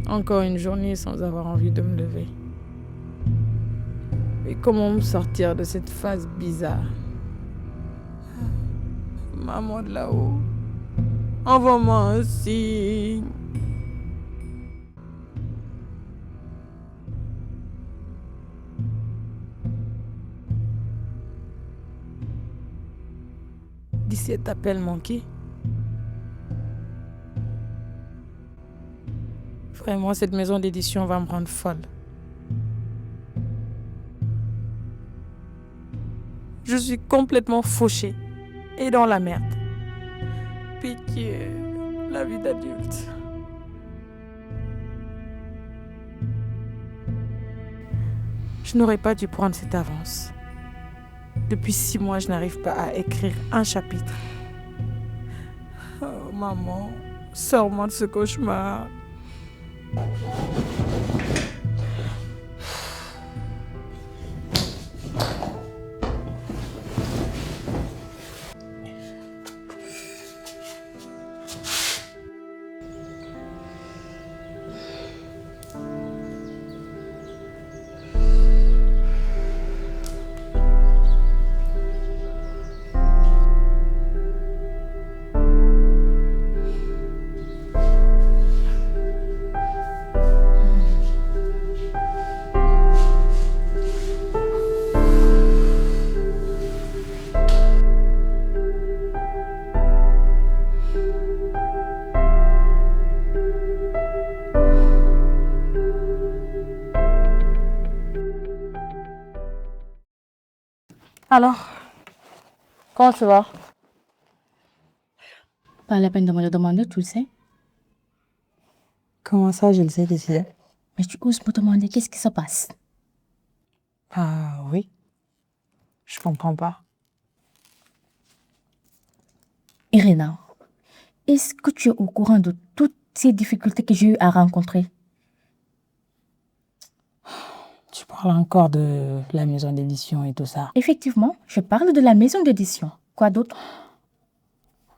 Encore une journée sans avoir envie de me lever. Et comment me sortir de cette phase bizarre? Maman de là-haut, envoie-moi un signe. D'ici cet appel manqué. Vraiment, cette maison d'édition va me rendre folle. Je suis complètement fauchée et dans la merde. Pitié, la vie d'adulte. Je n'aurais pas dû prendre cette avance. Depuis 6 mois, je n'arrive pas à écrire un chapitre. Oh maman, sors-moi de ce cauchemar. Alors, comment tu vas? Pas la peine de me le demander, tu le sais. Comment ça, je le sais d'ici? Mais tu oses me demander qu'est-ce qui se passe? Ah oui, je comprends pas. Irina, est-ce que tu es au courant de toutes ces difficultés que j'ai eu à rencontrer? Tu parles encore de la maison d'édition et tout ça. Effectivement, je parle de la maison d'édition. Quoi d'autre?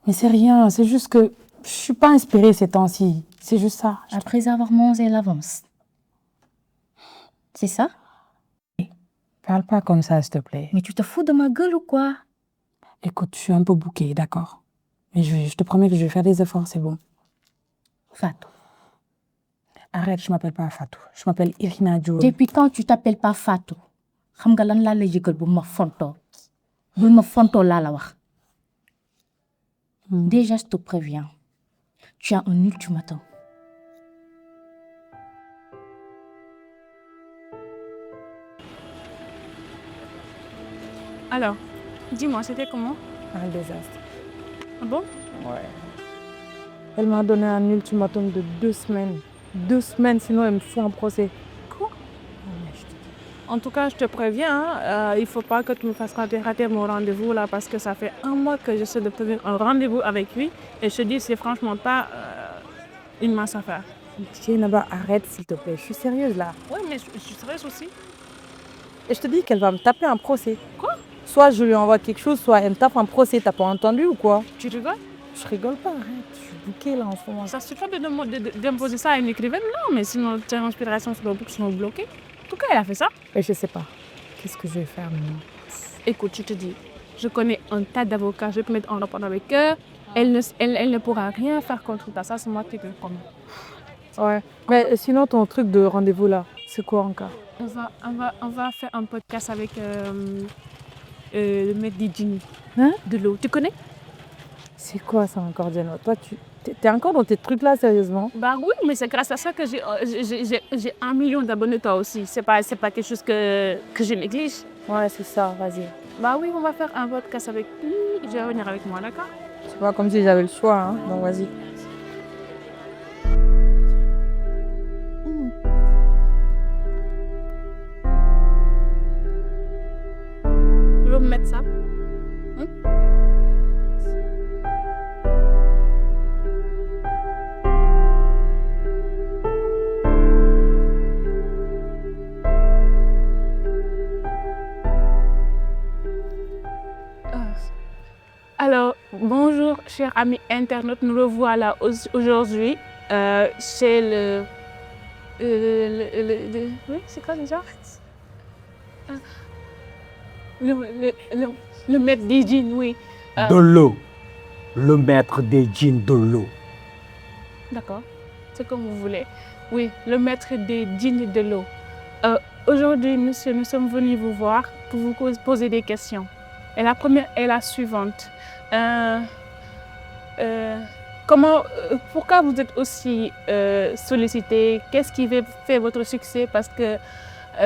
Mais c'est rien, c'est juste que je suis pas inspirée ces temps-ci. C'est juste ça. Après avoir mangé l'avance. C'est ça? Parle pas comme ça, s'il te plaît. Mais tu te fous de ma gueule ou quoi? Écoute, je suis un peu bouquée, d'accord. Mais je te promets que je vais faire des efforts, c'est bon. Fatou. Arrête, je m'appelle pas Fatou. Je m'appelle Irina Diop. Depuis quand tu t'appelles pas Fatou? Xam nga lan laa la yëgal bu ma fontoo. Bu ma fontoo laa la wax. Déjà, je te préviens. Tu as un ultimatum. Alors, dis-moi, c'était comment? Un désastre. Ah bon? Ouais. Elle m'a donné un ultimatum de 2 semaines. 2 semaines, sinon elle me fout un procès. Quoi? En tout cas, je te préviens, il faut pas que tu me fasses rater mon rendez-vous là parce que ça fait 1 mois que j'essaie de tenir un rendez-vous avec lui et je te dis, c'est franchement pas une mince affaire. Naba, arrête s'il te plaît. Je suis sérieuse là. Ouais, mais je suis sérieuse aussi. Et je te dis qu'elle va me taper un procès. Quoi? Soit je lui envoie quelque chose, soit elle me tape un procès. T'as pas entendu ou quoi? Tu rigoles? Je rigole pas, arrête. Je suis bouquée là en ce moment. Ça suffit pas d'imposer ça à une écrivaine, non, mais sinon tes inspirations sur le book sont bloquées. En tout cas, elle a fait ça. Et je sais pas. Qu'est-ce que je vais faire maintenant? Écoute, je te dis, je connais un tas d'avocats, je vais te mettre en rapport avec eux. Elle ne pourra rien faire contre ça, c'est moi qui te le promets. Ouais. Mais sinon, ton truc de rendez-vous là, c'est quoi encore? On va faire un podcast avec le maître Dijini. Hein? De l'eau. Tu connais? C'est quoi ça encore, Diana? Toi, t'es encore dans tes trucs là, sérieusement? Bah oui, mais c'est grâce à ça que j'ai 1 million d'abonnés toi aussi. C'est pas quelque chose que je néglige. Ouais, c'est ça, vas-y. Bah oui, on va faire un podcast avec lui. Je vais venir avec moi, d'accord? C'est pas comme si j'avais le choix, hein, donc vas-y. Tu veux me mettre ça? Alors, bonjour chers amis internautes, nous revoilà aujourd'hui chez oui, c'est quoi déjà? Le maître des jeans, oui. De l'eau. Le maître des jeans de l'eau. D'accord, c'est comme vous voulez. Oui, le maître des jeans de l'eau. Aujourd'hui, monsieur, nous sommes venus vous voir pour vous poser des questions. Et la première est la suivante. Pourquoi vous êtes aussi sollicité? Qu'est-ce qui fait votre succès? Parce que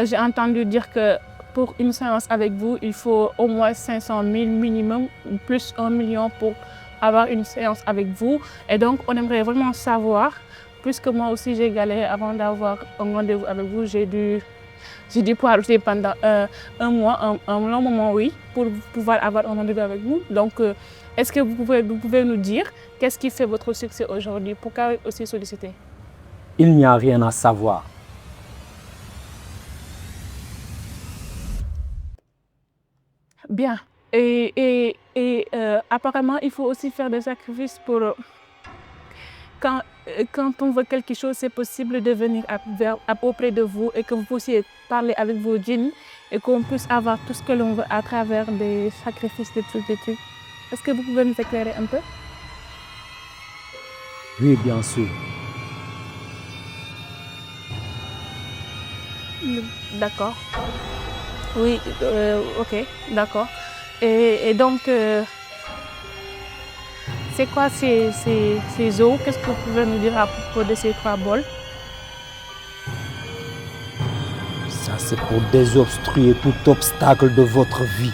j'ai entendu dire que pour une séance avec vous, il faut au moins 500 000 minimum, plus 1 million pour avoir une séance avec vous. Et donc, on aimerait vraiment savoir, puisque moi aussi j'ai galéré avant d'avoir un rendez-vous avec vous, j'ai dû poireauter pendant un mois, un long moment, oui, pour pouvoir avoir un rendez-vous avec vous. Donc, est-ce que vous pouvez nous dire qu'est-ce qui fait votre succès aujourd'hui? Pourquoi aussi sollicité? Il n'y a rien à savoir. Bien. Et apparemment, il faut aussi faire des sacrifices pour... Quand on veut quelque chose, c'est possible de venir auprès de vous et que vous puissiez parler avec vos djinns et qu'on puisse avoir tout ce que l'on veut à travers des sacrifices, des trucs. Est-ce que vous pouvez nous éclairer un peu? Oui, bien sûr. D'accord. Oui, ok, d'accord. Et donc, c'est quoi ces eaux? Qu'est-ce que vous pouvez nous dire à propos de ces 3 bols? Ça, c'est pour désobstruer tout obstacle de votre vie.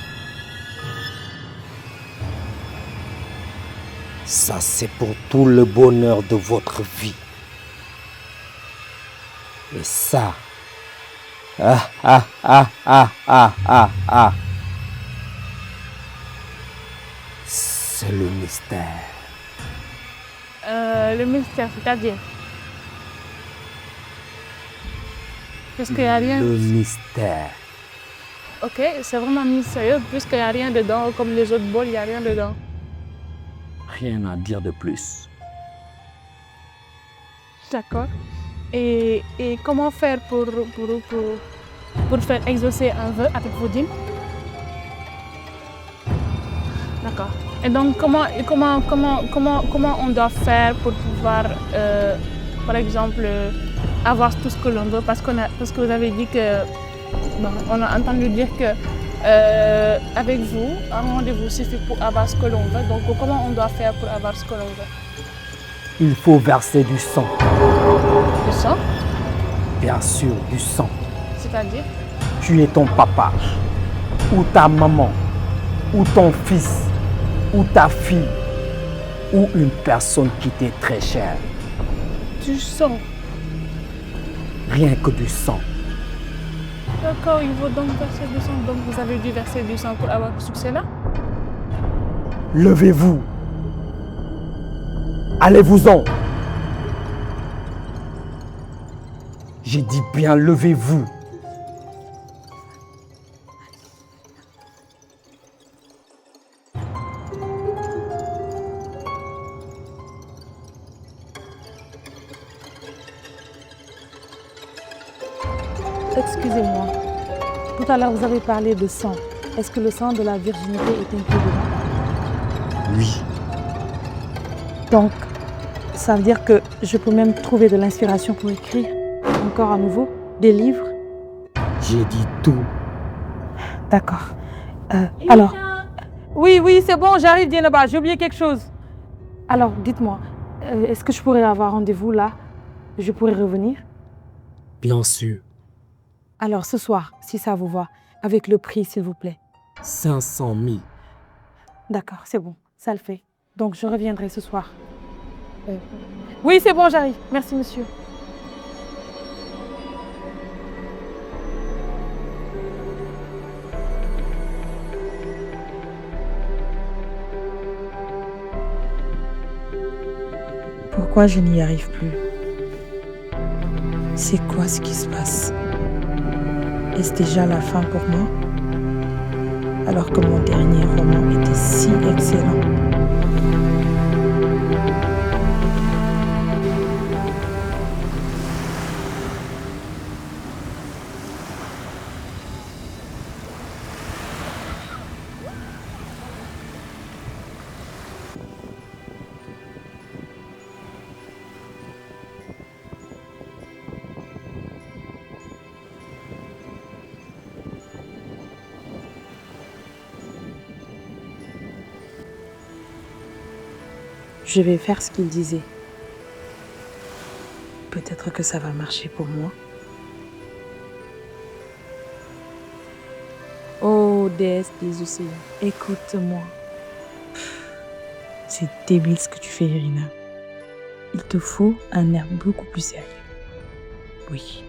Ça, c'est pour tout le bonheur de votre vie. Et ça... c'est le mystère. Le mystère, c'est-à-dire? Parce qu'il n'y a rien... Le mystère. Ok, c'est vraiment mystérieux puisqu'il n'y a rien dedans, comme les autres bols, il n'y a rien dedans. Rien à dire de plus. D'accord. Et comment faire pour faire exaucer un vœu avec vos djinns? D'accord. Et donc, comment on doit faire pour pouvoir, par exemple, avoir tout ce que l'on veut? Parce que vous avez dit que, bon, on a entendu dire que avec vous, un rendez-vous suffit pour avoir ce que l'on veut. Donc, comment on doit faire pour avoir ce que l'on veut? Il faut verser du sang. Du sang? Bien sûr, du sang. C'est-à-dire? Tu es ton papa, ou ta maman, ou ton fils, ou ta fille, ou une personne qui t'est très chère. Du sang? Rien que du sang. D'accord, il faut donc verser du sang. Donc vous avez dû verser du sang pour avoir ce succès-là? Levez-vous. Allez-vous-en. J'ai dit bien, levez-vous. Excusez-moi. Tout à l'heure, vous avez parlé de sang. Est-ce que le sang de la virginité est inclus dedans? Oui. Donc, Ça veut dire que je peux même trouver de l'inspiration pour écrire encore à nouveau des livres. J'ai dit tout. D'accord. Alors. Oui, c'est bon, j'arrive, Dienaba. J'ai oublié quelque chose. Alors, dites-moi, est-ce que je pourrais avoir rendez-vous là? Je pourrais revenir? Bien sûr. Alors, ce soir, si ça vous va, avec le prix, s'il vous plaît. 500 000. D'accord, c'est bon, ça le fait. Donc, je reviendrai ce soir. Oui, c'est bon, j'arrive. Merci, monsieur. Pourquoi je n'y arrive plus? C'est quoi ce qui se passe? Est-ce déjà la fin pour moi? Alors que mon dernier roman était si excellent. Je vais faire ce qu'il disait. Peut-être que ça va marcher pour moi. Oh, déesse des océans, écoute-moi. C'est débile ce que tu fais, Irina. Il te faut un air beaucoup plus sérieux. Oui.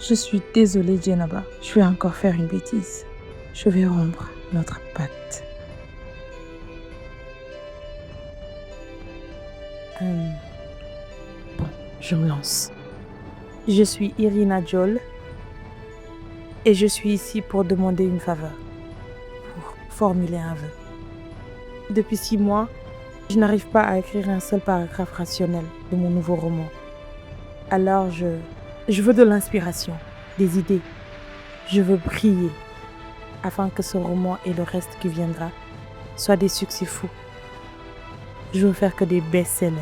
Je suis désolée, Dienaba. Je vais encore faire une bêtise. Je vais rompre notre pacte. Bon, je me lance. Je suis Irina Joel et je suis ici pour demander une faveur, pour formuler un vœu. Depuis 6 mois, je n'arrive pas à écrire un seul paragraphe rationnel de mon nouveau roman. Alors je veux de l'inspiration, des idées. Je veux briller afin que ce roman et le reste qui viendra soient des succès fous. Je veux faire que des best-sellers.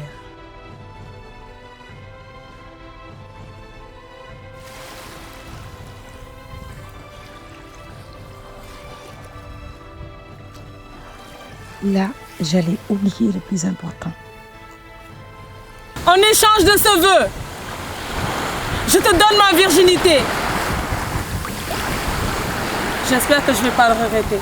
Là, j'allais oublier le plus important. En échange de ce vœu, je te donne ma virginité. J'espère que je ne vais pas le regretter.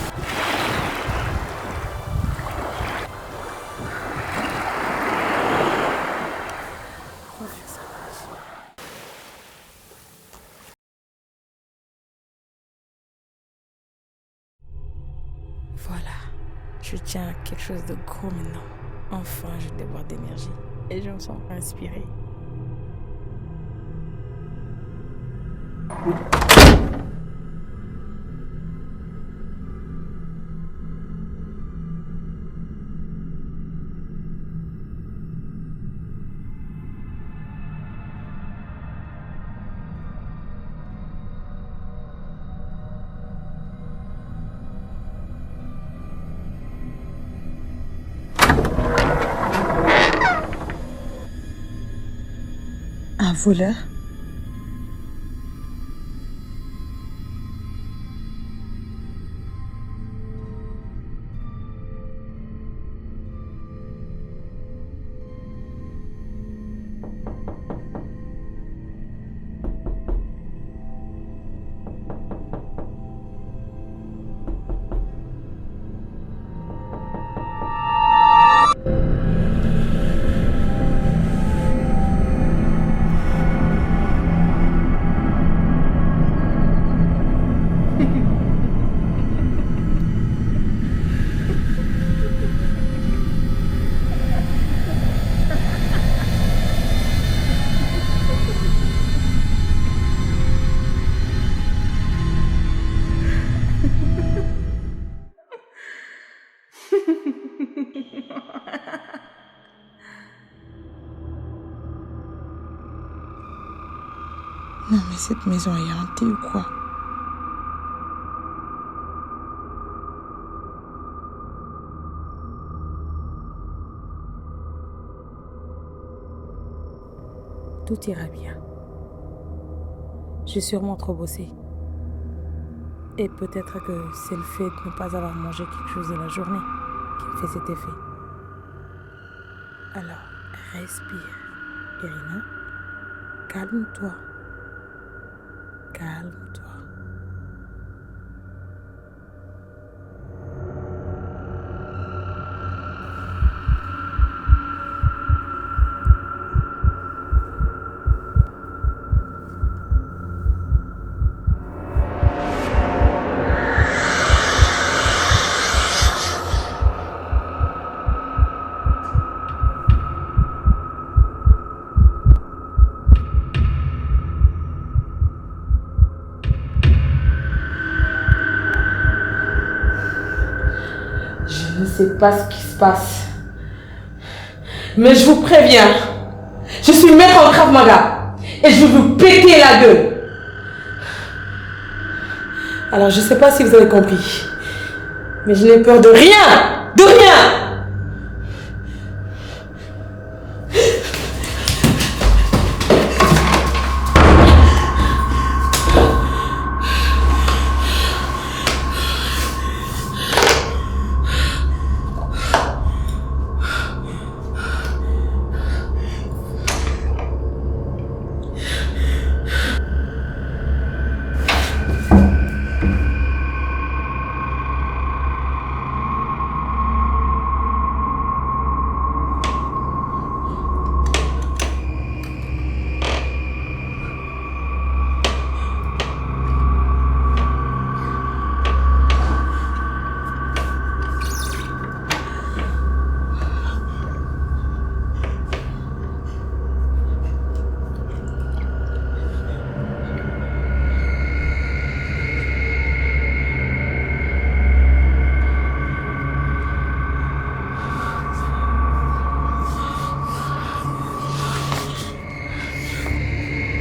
Voilà, je tiens à quelque chose de gros maintenant. Enfin, je déborde d'énergie et je me sens inspirée. Un voleur? Non mais cette maison est hantée ou quoi? tout ira bien. J'ai sûrement trop bossé. Et peut-être que c'est le fait de ne pas avoir mangé quelque chose de la journée qui me fait cet effet. Alors, respire, Irina. Calme-toi. Calme-toi. Je ne sais pas ce qui se passe. Mais je vous préviens, je suis maître en Krav Maga et je vais vous péter la gueule. Alors je ne sais pas si vous avez compris, mais je n'ai peur de rien, de rien.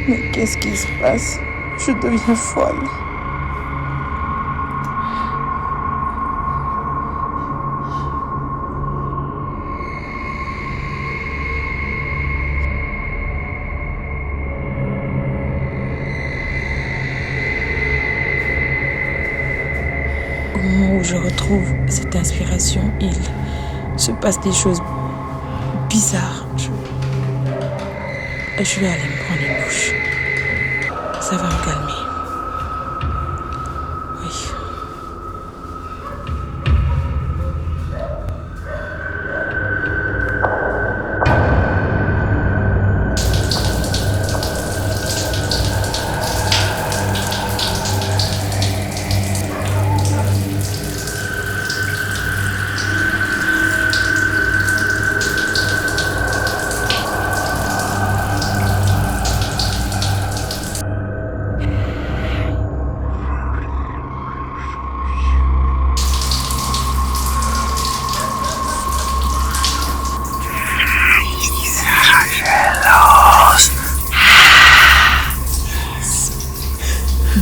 Mais qu'est-ce qui se passe? Je deviens folle. Au moment où je retrouve cette inspiration, il se passe des choses bizarres. Je vais aller me prendre une douche. Ça va me calmer. Oui.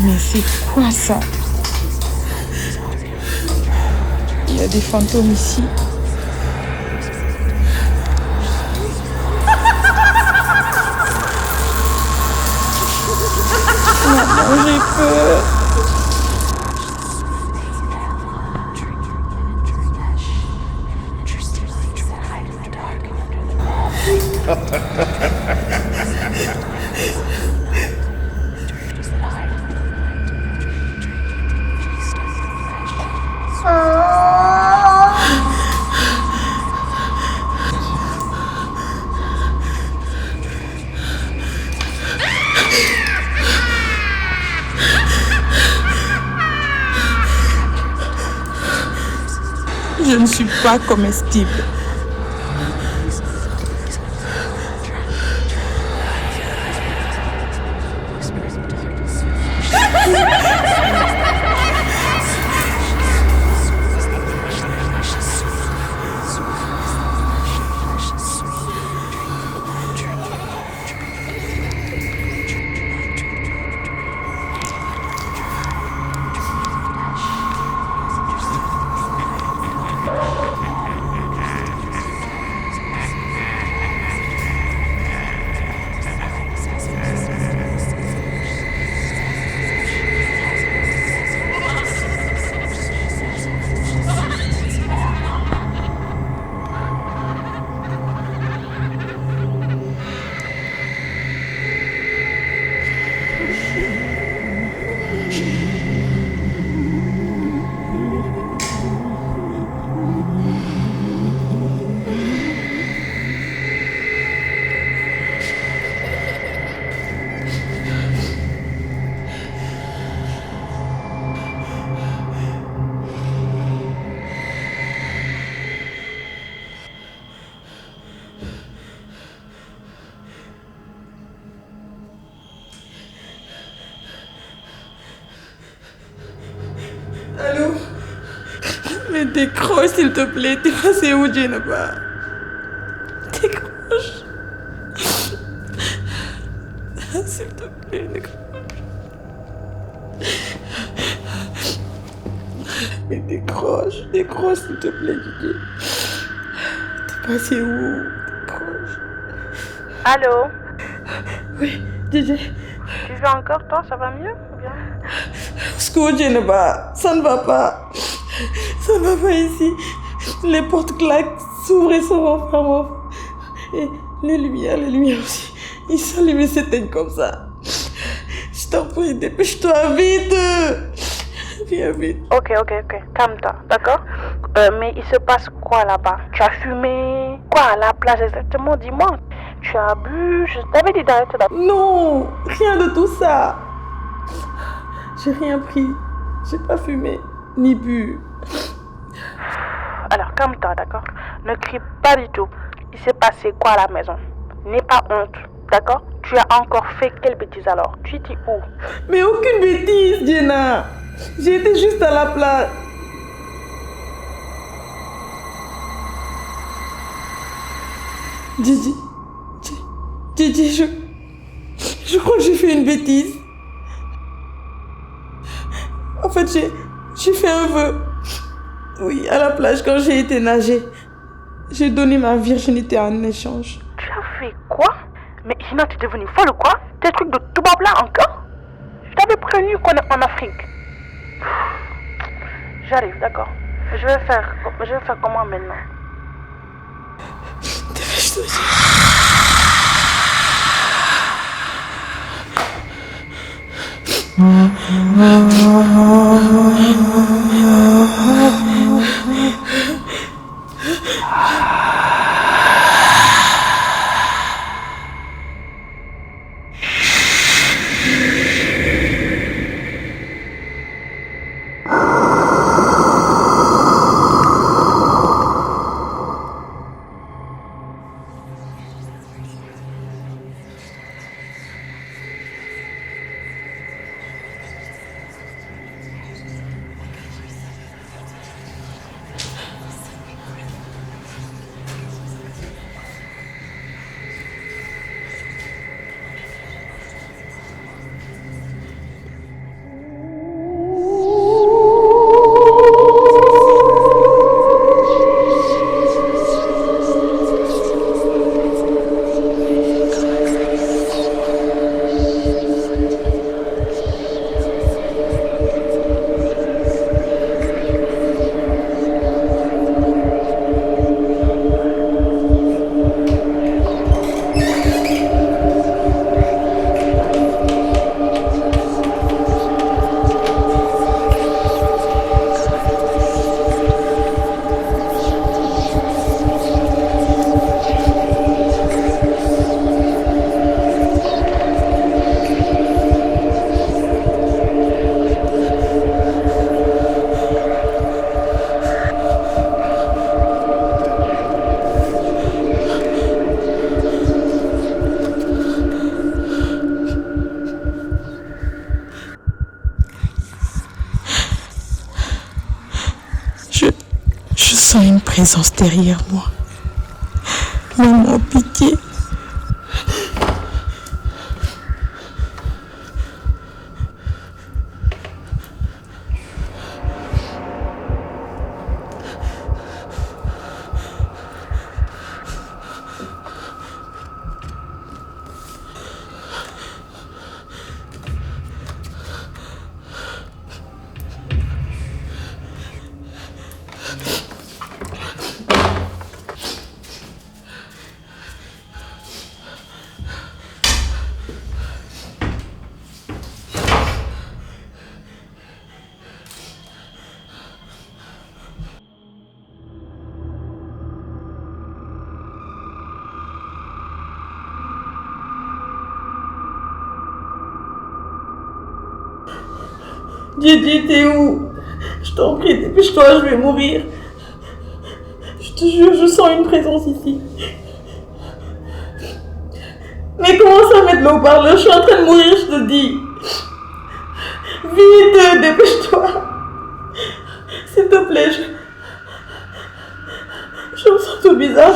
Mais c'est quoi ça? Il y a des fantômes ici. Maman, j'ai peur. Je ne suis pas comestible. Décroche, s'il te plaît. T'es passé où, Djenaba? Décroche. S'il te plaît, décroche. Mais décroche, s'il te plaît, Didier. T'es passé où? Décroche. Allô? Oui, Didier. Tu vas encore, toi? Ça va mieux ou bien? Secours, Djenaba. Ça ne va pas. Ça ne va pas ici. Les portes claquent, s'ouvrent et se referment. Et les lumières aussi. Ils s'allument et s'éteignent comme ça. Je t'en prie, dépêche-toi, vite. Viens vite. Ok. Calme-toi, d'accord? Mais il se passe quoi là-bas? Tu as fumé? Quoi à la plage exactement? Dis-moi. Tu as bu? Je t'avais dit d'arrêter d'abord. Non, rien de tout ça. J'ai rien pris. J'ai pas fumé, ni bu. Alors calme-toi, d'accord? Ne crie pas du tout. Il s'est passé quoi à la maison? N'aie pas honte, d'accord? Tu as encore fait quelle bêtise alors? Tu étais où? Mais aucune bêtise, Jenna. J'étais juste à la plage. Didi, je crois que j'ai fait une bêtise. En fait, j'ai fait un vœu. Oui, à la plage, quand j'ai été nager. J'ai donné ma virginité en échange. Tu as fait quoi? Mais Gina, tu es devenue folle ou quoi? Tes trucs de tout là encore? Je t'avais prévenu qu'on est en Afrique. J'arrive, d'accord. Je vais faire comment maintenant? Dépêche-toi. Je sens une présence derrière moi. Maman, pitié. Didi, t'es où? Je t'en prie, dépêche-toi, je vais mourir. Je te jure, je sens une présence ici. Mais commence à mettre le haut-parleur, je suis en train de mourir, je te dis. Vite, dépêche-toi. S'il te plaît, Je me sens tout bizarre.